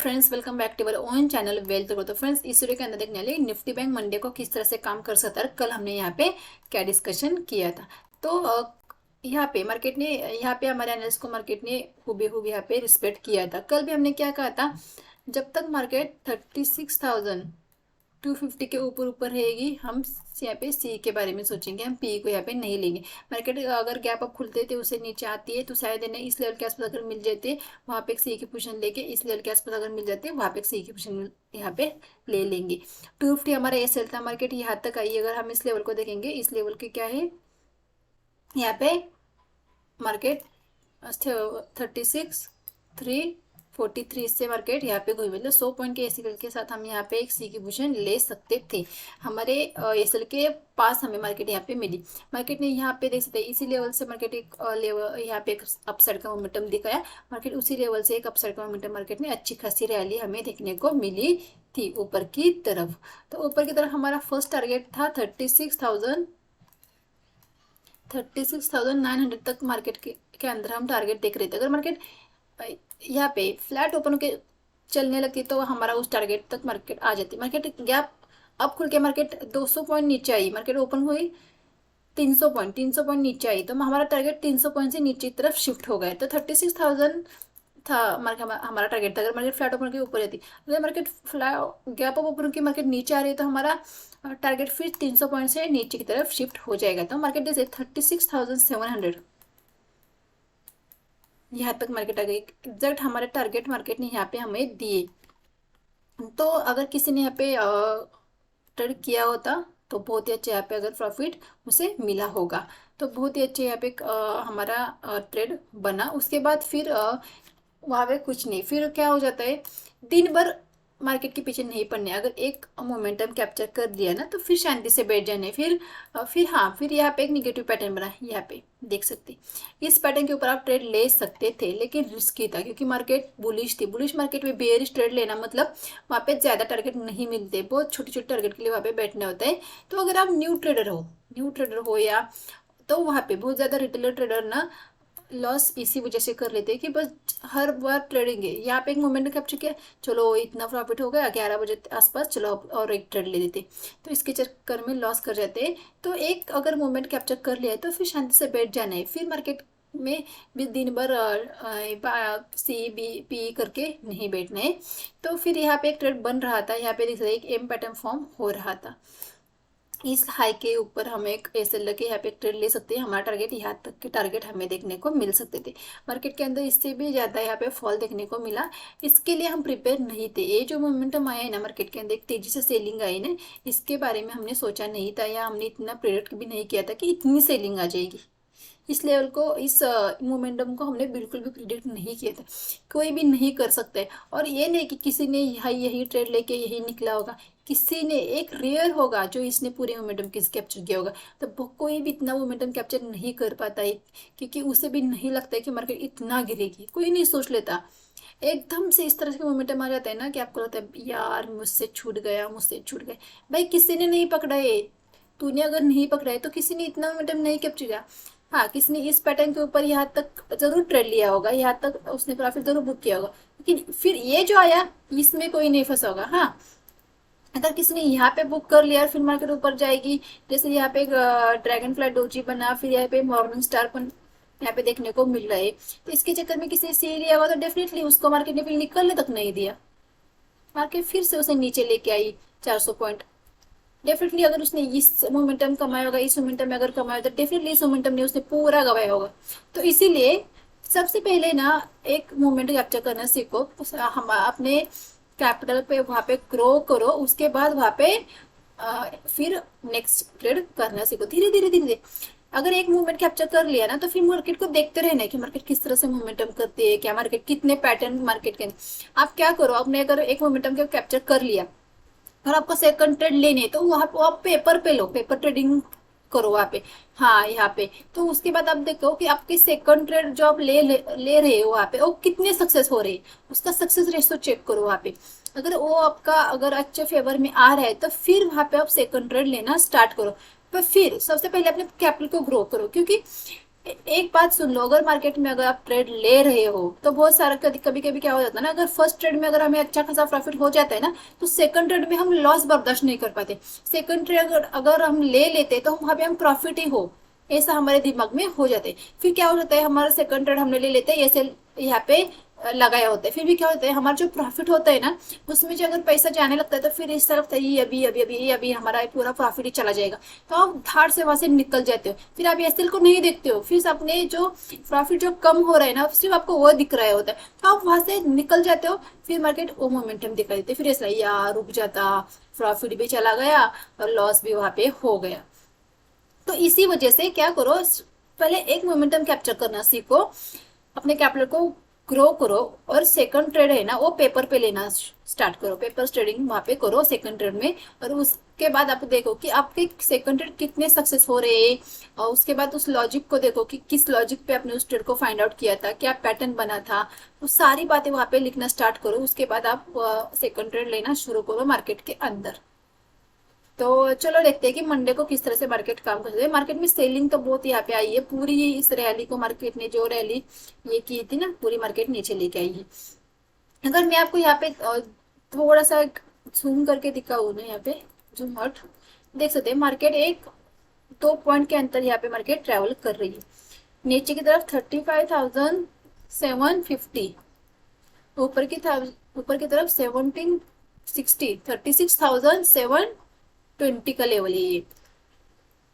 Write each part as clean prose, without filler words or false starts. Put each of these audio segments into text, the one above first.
Friends, welcome back to our own channel wealth growth. तो friends, इस video के अंदर देखने वाले निफ्टी बैंक मंडे को किस तरह से काम कर सकता है। कल हमने यहाँ पे क्या डिस्कशन किया था। तो यहाँ पे मार्केट ने, यहाँ पे हमारे एनालिस्ट को मार्केट ने हुबेहूब यहाँ पे रिस्पेक्ट किया था। कल भी हमने क्या कहा था, जब तक मार्केट 36,250 के ऊपर ऊपर रहेगी, हम यहाँ पे सी के बारे में सोचेंगे, हम पी को यहाँ पे नहीं लेंगे। मार्केट अगर गैप अप खुलते थे उसे नीचे आती है तो शायद इन्हें इस लेवल के आसपास अगर मिल जाते, वहाँ पे एक सी की पोजीशन लेके इस लेवल के आसपास अगर मिल जाते, वहाँ पे एक सी की पोजीशन यहाँ पे ले लेंगे। 250 हमारा एस एल था, मार्केट यहाँ तक आई। अगर हम इस लेवल को देखेंगे, इस लेवल के क्या है यहाँ पे मार्केट 36,343 से मार्केट यहाँ पे घूमी, मतलब 100 पॉइंट के एसएल के साथ हम यहाँ पे एक सी की पोजीशन ले सकते थे। हमारे एसएल के पास हमें मार्केट यहाँ पे मिली। मार्केट ने यहाँ पे देख सकते हैं, इसी लेवल से मार्केट एक लेवल यहाँ पे एक अपसाइड का मोमेंटम दिखाया। मार्केट उसी लेवल से एक अपसाइड का मोमेंटम मार्केट में अच्छी खासी रैली हमें देखने को मिली थी ऊपर की तरफ। तो ऊपर की तरफ हमारा फर्स्ट टारगेट था 36,900 तक मार्केट के अंदर हम टारगेट देख रहे थे। अगर मार्केट यहाँ पे फ्लैट ओपन के चलने लगती तो हमारा उस टारगेट तक मार्केट आ जाती। मार्केट गैप अब खुल के मार्केट 200 पॉइंट नीचे आई, मार्केट ओपन हुई 300 पॉइंट नीचे आई, तो हमारा टारगेट 300 पॉइंट से नीचे की तरफ शिफ्ट हो गया। तो 36,000 था हमारा टारगेट था। अगर मार्केट फ्लैट ओपन के ऊपर रहती, अगर market flat gap up open की मार्केट नीचे आ रही है तो हमारा टारगेट फिर 300 पॉइंट से नीचे की तरफ शिफ्ट हो जाएगा। तो मार्केट जैसे 36,700 यहाँ तक मार्केट आ गई। एग्जैक्ट हमारे टारगेट मार्केट ने यहाँ पे हमें दिए। तो अगर किसी ने यहाँ पे ट्रेड किया होता तो बहुत ही अच्छे यहाँ पे अगर प्रॉफिट उसे मिला होगा। तो बहुत ही अच्छे यहाँ पे हमारा ट्रेड बना। उसके बाद फिर वहाँ पे कुछ नहीं, फिर क्या हो जाता है, दिन भर मार्केट के पीछे नहीं पड़ने। अगर एक मोमेंटम कैप्चर कर लिया ना तो फिर शांति से बैठ जाने। फिर यहाँ पे एक निगेटिव पैटर्न बना, यहाँ पे देख सकते। इस पैटर्न के ऊपर आप ट्रेड ले सकते थे, लेकिन रिस्की था क्योंकि मार्केट बुलिश थी। बुलिश मार्केट में बेयरिश ट्रेड लेना मतलब वहाँ पे ज़्यादा टारगेट नहीं मिलते, बहुत छोटे छोटे टारगेट के लिए वहाँ पे बैठना होता है। तो अगर आप न्यू ट्रेडर हो या तो वहाँ पे बहुत ज़्यादा रिटेलर ट्रेडर ना लॉस इसी वजह से कर लेते हैं कि बस हर बार ट्रेडिंग है। यहाँ पे एक मोमेंट कैप्चर किया, चलो इतना प्रॉफिट हो गया, 11 बजे आसपास चलो और एक ट्रेड ले लेते, तो इसके चक्कर में लॉस कर जाते हैं। तो एक अगर मोमेंट कैप्चर कर लिया है तो फिर शांति से बैठ जाना है। फिर मार्केट में भी दिन भर सी बी पी करके नहीं बैठना है। तो फिर यहाँ पे एक ट्रेड बन रहा था, यहाँ पे देख सकते एक एम पैटर्न फॉर्म हो रहा था। इस हाई के ऊपर हम एक ऐसे लगे यहाँ पे एक ट्रेड ले सकते हैं। हमारा टारगेट यहाँ तक के टारगेट हमें देखने को मिल सकते थे। मार्केट के अंदर इससे भी ज़्यादा यहाँ पे फॉल देखने को मिला, इसके लिए हम प्रिपेयर नहीं थे। ये जो मोमेंटम आया है ना मार्केट के अंदर, एक तेजी से सेलिंग आई ना, इसके बारे में हमने सोचा नहीं था या हमने इतना प्रेडिक्ट भी नहीं किया था कि इतनी सेलिंग आ जाएगी। इस लेवल को, इस मोमेंटम को हमने बिल्कुल भी प्रिडिक्ट नहीं किया था। कोई भी नहीं कर सकता है। और ये नहीं कि किसी ने यही ट्रेड लेके यही निकला होगा, किसी ने एक रेयर होगा जो इसने पूरे मोमेंटम किस कैप्चर किया होगा। तो कोई भी इतना मोमेंटम कैप्चर नहीं कर पाता है क्योंकि उसे भी नहीं लगता है कि मार्केट इतना गिरेगी। कोई नहीं सोच लेता, एकदम से इस तरह से मोमेंटम आ जाता है ना कि आपको लगता है यार मुझसे छूट गया, मुझसे छूट गया। भाई किसी ने नहीं पकड़ा है, तूने अगर नहीं पकड़ा है तो किसी ने इतना मोमेंटम नहीं कैप्चर किया। हाँ, किसी ने इस पैटर्न के ऊपर यहाँ तक जरूर ट्रेड लिया होगा, यहाँ तक उसने प्रॉफिट जरूर बुक किया होगा, लेकिन फिर ये जो आया इसमें कोई नहीं फंसा होगा। हाँ, अगर किसी ने यहाँ पे बुक कर लिया फिर मार्केट ऊपर जाएगी। जैसे यहाँ पे ड्रैगन फ्लाई डोजी बना, फिर यहाँ पे मॉर्निंग स्टार पर यहाँ पे देखने को मिल रहा है। तो इसके चक्कर में किसी ने सी लिया हुआ तो डेफिनेटली उसको मार्केट ने फिर निकलने तक नहीं दिया। मार्केट फिर से उसे नीचे लेके आई 400 पॉइंट। डेफिनेटली अगर उसने इस मोमेंटम कमाया होगा, इस मोमेंटम में अगर कमाया तो डेफिनेटली इस मोमेंटम ने उसने पूरा गवाया होगा। तो इसीलिए सबसे पहले ना एक मोमेंट कैप्चर करना सीखो। हम अपने कैपिटल पे वहाँ पे ग्रो करो, उसके बाद वहाँ पे फिर नेक्स्ट ट्रेड करना सीखो धीरे धीरे धीरे धीरे। अगर एक मूवमेंट कैप्चर कर लिया ना तो फिर मार्केट को देखते रहना है कि मार्केट किस तरह से मोमेंटम करती है, क्या मार्केट कितने पैटर्न मार्केट के। आप क्या करो, आपने अगर एक मोमेंटम को कैप्चर कर लिया और आपको सेकंड ट्रेड लेने तो वहां पे आप पेपर पे लो, पेपर ट्रेडिंग करो वहां पे। हाँ, यहाँ पे तो उसके बाद आप देखो कि आपकी सेकंड ट्रेड जो आप ले रहे हो वहां पे वो कितने सक्सेस हो रहे हैं, उसका सक्सेस रेशो चेक करो वहां पे। अगर वो आपका अगर अच्छे फेवर में आ रहा है तो फिर वहां पे आप सेकंड ट्रेड लेना स्टार्ट करो। पर फिर सबसे पहले अपने कैपिटल को ग्रो करो, क्योंकि एक बात सुन लो, अगर मार्केट में अगर आप ट्रेड ले रहे हो तो बहुत सारा कभी कभी क्या हो जाता है ना, अगर फर्स्ट ट्रेड में अगर हमें अच्छा खासा प्रॉफिट हो जाता है ना, तो सेकंड ट्रेड में हम लॉस बर्दाश्त नहीं कर पाते। सेकंड ट्रेड अगर अगर हम ले लेते तो वहां पे हम प्रॉफिट ही हो, ऐसा हमारे दिमाग में हो जाता है। फिर क्या हो जाता है, हमारा सेकंड ट्रेड हमने ले लेते हैं ऐसे यहाँ पे लगाया होता है, फिर भी क्या होता है, हमारा जो प्रॉफिट होता है ना, उसमें जो अगर पैसा जाने लगता है तो फिर इस तरफ ये अभी अभी अभी ये अभी हमारा पूरा प्रॉफिट ही चला जाएगा, तो आप धाड़ से वहां से निकल जाते हो। फिर आप एसएल को नहीं देखते हो, फिर अपने जो प्रॉफिट जो कम हो रहा है ना, सिर्फ आपको वो दिख रहा होता है, तो आप वहां से निकल जाते हो। फिर मार्केट वो मोमेंटम दिखा देते, फिर ऐसा यार रुक जाता, प्रॉफिट भी चला गया और लॉस भी वहां पे हो गया। तो इसी वजह से क्या करो, पहले एक मोमेंटम कैप्चर करना सीखो, अपने कैपिटल को ग्रो करो, और सेकंड ट्रेड है ना वो पेपर पे लेना स्टार्ट करो, पेपर ट्रेडिंग वहां पे करो सेकंड ट्रेड में। और उसके बाद आप देखो कि आपके सेकंड ट्रेड कितने सक्सेस हो रहे हैं, और उसके बाद उस लॉजिक को देखो कि किस लॉजिक पे आपने उस ट्रेड को फाइंड आउट किया था, क्या पैटर्न बना था, वो सारी बातें वहां पे लिखना स्टार्ट करो। उसके बाद आप सेकंड ट्रेड लेना शुरू करो मार्केट के अंदर। तो चलो देखते हैं कि मंडे को किस तरह से मार्केट काम करते हैं। मार्केट में सेलिंग तो बहुत यहाँ पे आई है, पूरी इस रैली को मार्केट ने जो रैली ये की थी ना, पूरी मार्केट नीचे लेके आई है। अगर मैं आपको यहाँ पे थोड़ा सा जूम करके दिखाऊँ ना, यहाँ पे जूम आउट देख सकते हैं, मार्केट एक दो पॉइंट के अंतर यहाँ पे मार्केट ट्रेवल कर रही है। नीचे की तरफ 35,750, ऊपर की ऊपर की तरफ 1760, 36,720 का लेवल है ये।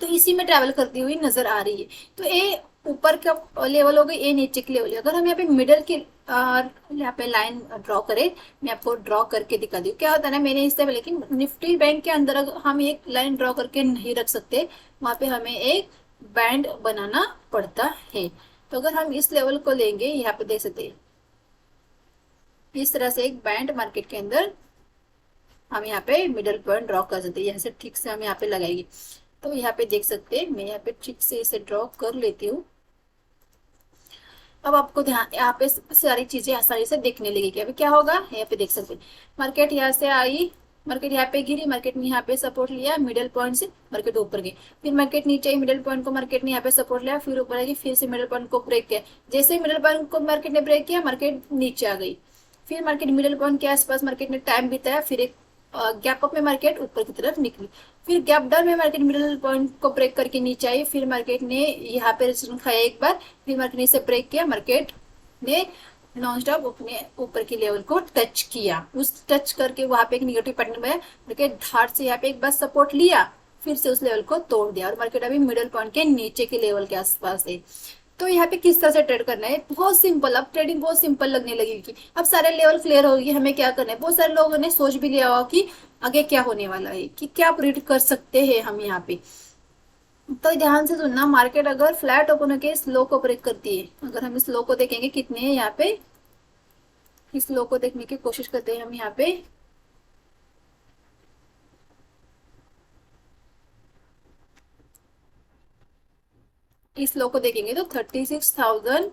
तो इसी में ट्रैवल करती हुई नजर आ रही है। तो ये ऊपर का लेवल हो गई, ये नीचे की लेवल है। अगर हम यहाँ पे मिडल की यहाँ पे लाइन ड्रॉ करें, मैं आपको ड्रॉ करके दिखा दी क्या होता है ना, मैंने इससे लेकिन निफ्टी बैंक के अंदर अगर हम एक लाइन ड्रॉ करके नहीं रख सकते, वहां पे हमें एक बैंड बनाना पड़ता है। तो अगर हम इस लेवल को लेंगे, यहाँ पे देख सकते हैं इस तरह से एक बैंड मार्केट के अंदर हम यहाँ पे मिडल पॉइंट ड्रॉ कर सकते हैं, यहाँ से ठीक से हम यहाँ पे लगाएंगे। तो यहाँ पे देख सकते हैं, मैं यहाँ पे ठीक से इसे ड्रॉ कर लेती हूँ। अब आपको ध्यान यहाँ पे सारी चीजें आसानी से देखने लगेगी। अभी क्या होगा, यहाँ पे देख सकते हैं मार्केट यहाँ से आई, मार्केट यहाँ पे गिरी, मार्केट ने यहाँ पे सपोर्ट लिया, मिडिल पॉइंट से मार्केट ऊपर गई, फिर मार्केट नीचे आई, मिडिल पॉइंट को मार्केट ने यहाँ पे सपोर्ट लिया, फिर ऊपर आई, फिर से मिडिल पॉइंट को ब्रेक किया। जैसे ही मिडिल पॉइंट को मार्केट ने ब्रेक किया, मार्केट नीचे आ गई। फिर मार्केट मिडिल पॉइंट के आसपास मार्केट ने टाइम बिताया, फिर एक गैप अप में मार्केट ऊपर की तरफ निकली, फिर गैप डाउन में मार्केट मिडिल पॉइंट को ब्रेक करके नीचे आई, फिर मार्केट ने यहाँ पे रेजिस्टेंस खाया एक बार, फिर मार्केट ने इसे ब्रेक किया, मार्केट ने नॉन स्टॉप अपने ऊपर के लेवल को टच किया। उस टच करके वहां पे एक निगेटिव पैटर्न बनाया, मार्केट धार से यहाँ पे एक बार सपोर्ट लिया, फिर से उस लेवल को तोड़ दिया, और मार्केट अभी मिडिल पॉइंट के नीचे के लेवल के आसपास है। तो यहाँ पे किस तरह से ट्रेड करना है, बहुत सिंपल। अब ट्रेडिंग बहुत सिंपल लगने लगेगी, अब सारे लेवल क्लियर होगी हमें क्या करना है। बहुत सारे लोगों ने सोच भी लिया होगा कि आगे क्या होने वाला है, कि क्या प्रिडिक्ट कर सकते हैं हम यहाँ पे। तो ध्यान से सुनना, मार्केट अगर फ्लैट ओपन होकर इस लो को ब्रेक करती है, अगर हम इस लो को देखेंगे कितने हैं यहाँ पे, इस लो को देखने की कोशिश करते हैं हम यहाँ पे, इस लो को देखेंगे तो 36,000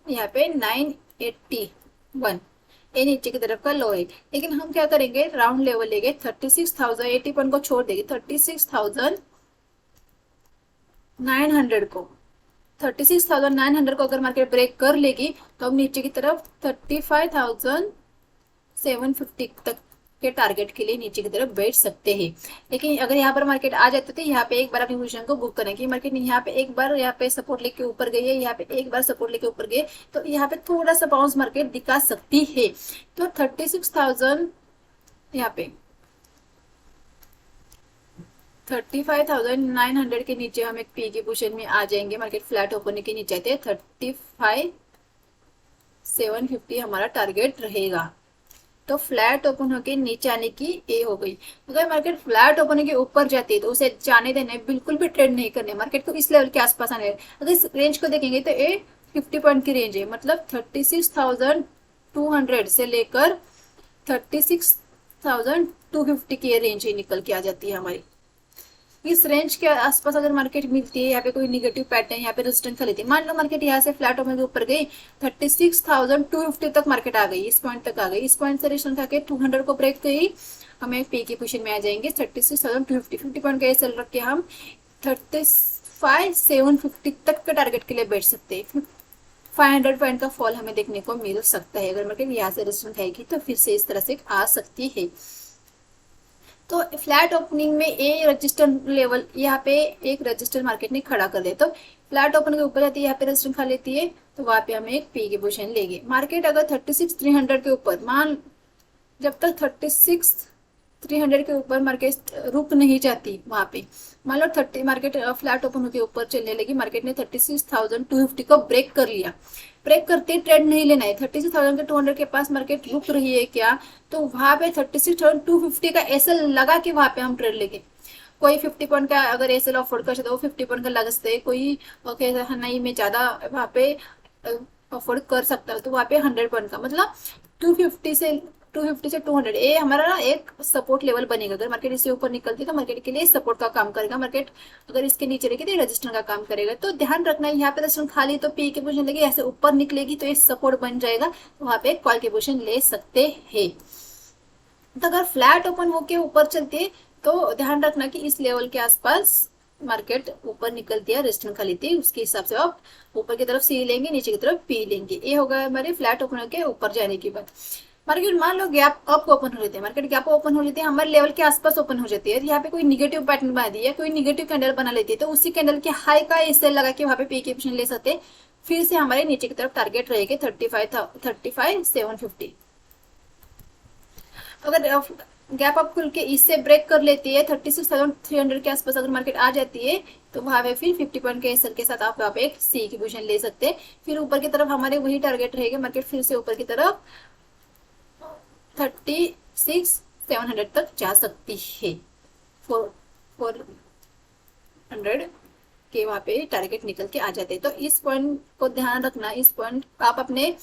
यहाँ पे 981, ये नीचे की तरफ का लो है। लेकिन हम क्या करेंगे, राउंड लेवल लेंगे, 36,080 को छोड़ देंगे, 36,900 को, 36,900 को अगर मार्केट ब्रेक कर लेगी तो हम नीचे की तरफ 35,750 तक के टारगेट के लिए नीचे की तरफ बैठ सकते हैं। लेकिन अगर यहाँ पर मार्केट आ जाते तो यहाँ पे एक बार अपनी पोजीशन को बुक करें कि मार्केट यहाँ पे एक बार यहाँ पे सपोर्ट लेके ऊपर गई है, यहाँ पे एक बार सपोर्ट लेके ऊपर गए, तो यहाँ पे थोड़ा सा बाउंस मार्केट दिखा सकती है। तो 36,000 यहाँ पे 35,900 के नीचे हम एक पी की पोजीशन में आ जाएंगे। मार्केट फ्लैट ओपन के नीचे आते 35,750 हमारा टारगेट रहेगा। तो फ्लैट ओपन होके नीचे आने की ए हो गई। अगर मार्केट फ्लैट ओपन होके ऊपर जाती है तो उसे जाने देना है, बिल्कुल भी ट्रेड नहीं करने, मार्केट को इस लेवल के आसपास आने है। अगर इस रेंज को देखेंगे तो ए 50 पॉइंट की रेंज है, मतलब 36,200 से लेकर 36,250 की रेंज ही निकल के आ जाती है हमारी। इस रेंज के आसपास अगर मार्केट मिलती है, यहाँ पे कोई निगेटिव पैटर्न, यहाँ पे रेजिस्टेंस खा लेती है, मान लो मार्केट यहाँ से फ्लैट ओपन के ऊपर गई, 36,250 तक मार्केट आ गई, इस पॉइंट तक आ गई, इस पॉइंट से रेजिस्टेंस खा के 200 को ब्रेक गई, हमें पी की पोजीशन में आ जाएंगे 36,250, 50 पॉइंट का सेल रख के हम 35,750 तक के टारगेट के लिए बैठ सकते हैं। 500 पॉइंट का फॉल हमें देखने को मिल सकता है। अगर मार्केट यहाँ से रेजिस्टेंस खाएगी तो फिर से इस तरह से आ सकती है। तो फ्लैट ओपनिंग में ए रजिस्टर लेवल यहाँ पे एक रजिस्टर मार्केट ने खड़ा कर दिया, तो फ्लैट ओपन के ऊपर जाती है, यहाँ पे रजिस्टर खा लेती है, तो वहां पे हम एक पी की पोजीशन लेंगे। मार्केट अगर 36,300 के ऊपर जब तक 36,300 के ऊपर मार्केट रुक नहीं जाती, वहां पे मान लो 30 मार्केट फ्लैट ओपन होकर ऊपर चलने लगी, मार्केट ने 36,250 को ब्रेक कर लिया। ब्रेक करते ट्रेड नहीं लेना है। 36,200 के पास मार्केट रुक रही है क्या, तो वहां पे 36,250 का एसएल लगा के वहां पे हम ट्रेड लेंगे। कोई 50 पॉइंट का अगर एसएल अफोर्ड कर सकते वो 50 पॉइंट का लगा सकते हैं, कोई नहीं मैं ज्यादा वहां पे अफोर्ड कर सकता हूँ तो वहां पे 100 पॉइंट का, मतलब 250 से 200 ये हमारा ना एक सपोर्ट लेवल बनेगा। अगर मार्केट इससे ऊपर निकलती है तो मार्केट के लिए सपोर्ट का काम करेगा, मार्केट अगर इसके नीचे रहेगी तो रजिस्टर का काम करेगा। तो ध्यान रखना है, यहाँ पे रजिस्टर खाली तो पी की पोजीशन लेगी, ऐसे ऊपर निकलेगी तो ये सपोर्ट बन जाएगा, तो वहां पे कॉल की पोजीशन ले सकते हैं। तो अगर फ्लैट ओपन होके ऊपर चलती है तो ध्यान रखना कि इस लेवल के आसपास मार्केट ऊपर निकलती है, रेजिस्टेंस खाली थी, उसके हिसाब से आप ऊपर की तरफ सी लेंगे, नीचे की तरफ पी लेंगे। ये होगा हमारे फ्लैट ओपन होकर ऊपर जाने की बात। मार्केट मान लो गैप अप ओपन हो जाती है, मार्केट गैप ओपन हो जाती है, हमारे लेवल के आसपास ओपन हो जाती है, यहाँ पे कोई निगेटिव पैटर्न बना दिया, कोई निगेटिव कैंडल बना लेती है, तो उसी कैंडल के हाई का सेल लगा के वहां पे पी की पोजीशन ले सकते हैं। फिर से हमारे नीचे की तरफ टारगेट रहेगा 35,750। अगर गैप अप खुल के इससे ब्रेक कर लेती है 36,300 के आसपास अगर मार्केट आ जाती है, तो वहां पे फिर 50 पॉइंट के एसएल के साथ आप वहां पे एक सी की पोजीशन ले सकते हैं। फिर ऊपर की तरफ हमारे वही टारगेट रहेगा, मार्केट फिर से ऊपर की तरफ 36,700 तक जा सकती है। 400 के वहां पे टारगेट निकल के आ जाते हैं। तो इस पॉइंट को ध्यान रखना, इस पॉइंट आप अपने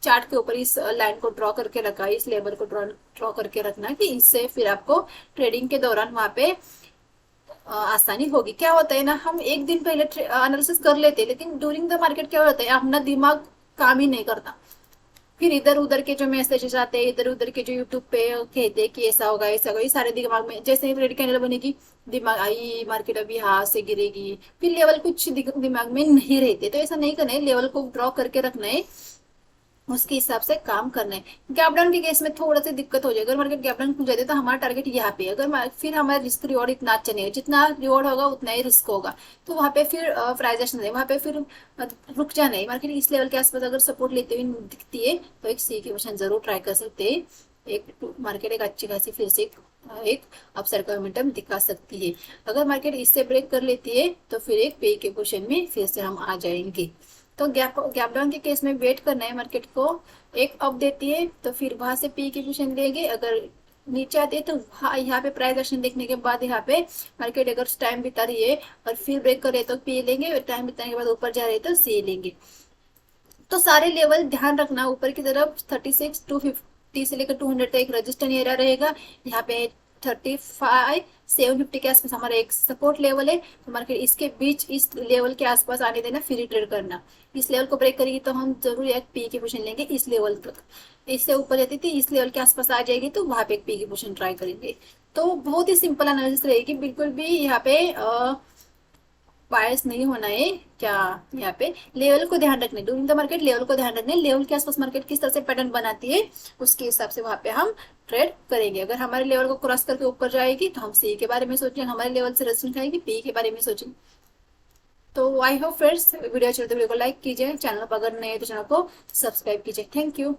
चार्ट के ऊपर इस लाइन को ड्रॉ करके रखा, इस लेवल को ड्रॉ करके रखना कि इससे फिर आपको ट्रेडिंग के दौरान वहां पे आसानी होगी। क्या होता है ना, हम एक दिन पहले एनालिसिस कर लेते हैं, लेकिन ड्यूरिंग द मार्केट क्या होता है अपना दिमाग काम ही नहीं करता, फिर इधर उधर के जो मैसेजेस आते हैं, इधर उधर के जो यूट्यूब पे कहते हैं कि ऐसा होगा ऐसा होगा, ये सारे दिमाग में जैसे ही रेड कैंडल बनेगी दिमाग आई मार्केट अभी हाथ से गिरेगी, फिर लेवल कुछ दिमाग में नहीं रहते। तो ऐसा नहीं करना है, लेवल को ड्रॉ करके रखना है, उसके हिसाब से काम करना है। गैप डाउन के केस में थोड़ा सा दिक्कत हो जाएगी, अगर मार्केट गैप डाउन खुल जाती है तो हमारा टारगेट यहाँ पे, अगर फिर हमारा रिस्क रिवॉर्ड इतना अच्छा नहीं है, जितना रिवॉर्ड होगा उतना ही रिस्क होगा, तो वहां पे फिर प्राइजेशन है, वहां पे फिर रुक जाना है। मार्केट इस लेवल के आसपास अगर सपोर्ट लेते हुए दिखती है तो एक सी की पोजीशन जरूर ट्राई कर सकते हैं। एक मार्केट एक अच्छी खासी फिर से एक अपसाइड का मोमेंटम दिखा सकती है। अगर मार्केट इससे ब्रेक कर लेती है तो फिर एक पे के पोजीशन में फिर से हम आ जाएंगे। तो गैप डाउन के केस में वेट करना है, मार्केट को एक अप देती है तो फिर वहां से पी की पोजीशन लेंगे, अगर नीचे आती है तो यहाँ पे प्राइस एक्शन देखने के बाद यहाँ पे मार्केट अगर टाइम बिता रही है और फिर ब्रेक करे तो पी लेंगे, टाइम बिताने के बाद ऊपर जा रही है तो सी लेंगे। तो सारे लेवल ध्यान रखना, ऊपर की तरफ 36,250 से लेकर 200 तक एक रजिस्टर एरिया रहेगा, यहाँ पे 35,750 के आसपास हमारा एक सपोर्ट लेवल है, तो मार्केट इसके बीच इस लेवल के आसपास आने देना, फ्री ट्रेड करना। इस लेवल को ब्रेक करेगी तो हम जरूर एक पी की पोजीशन लेंगे इस लेवल तक, इससे ऊपर जाती थी इस लेवल के आसपास आ जाएगी तो वहां पे एक पी की पोजीशन ट्राई करेंगे। तो बहुत ही सिंपल एनालिसिस रहेगी, बिल्कुल भी यहाँ पे बायस नहीं होना है। क्या यहाँ पे लेवल को ध्यान रखने, ड्यूरिंग द मार्केट लेवल को ध्यान रखने, लेवल के आसपास मार्केट किस तरह से पैटर्न बनाती है उसके हिसाब से वहां पे हम ट्रेड करेंगे। अगर हमारे लेवल को क्रॉस करके ऊपर जाएगी तो हम सी के बारे में सोचेंगे, हमारे लेवल से रेजिस्टेंस खाएगी पी के बारे में सोचेंगे। तो आई होप फ्रेंड्स वीडियो अच्छी लगे तो वीडियो को लाइक कीजिए, चैनल पर अगर नए तो चैनल को सब्सक्राइब कीजिए। Thank you.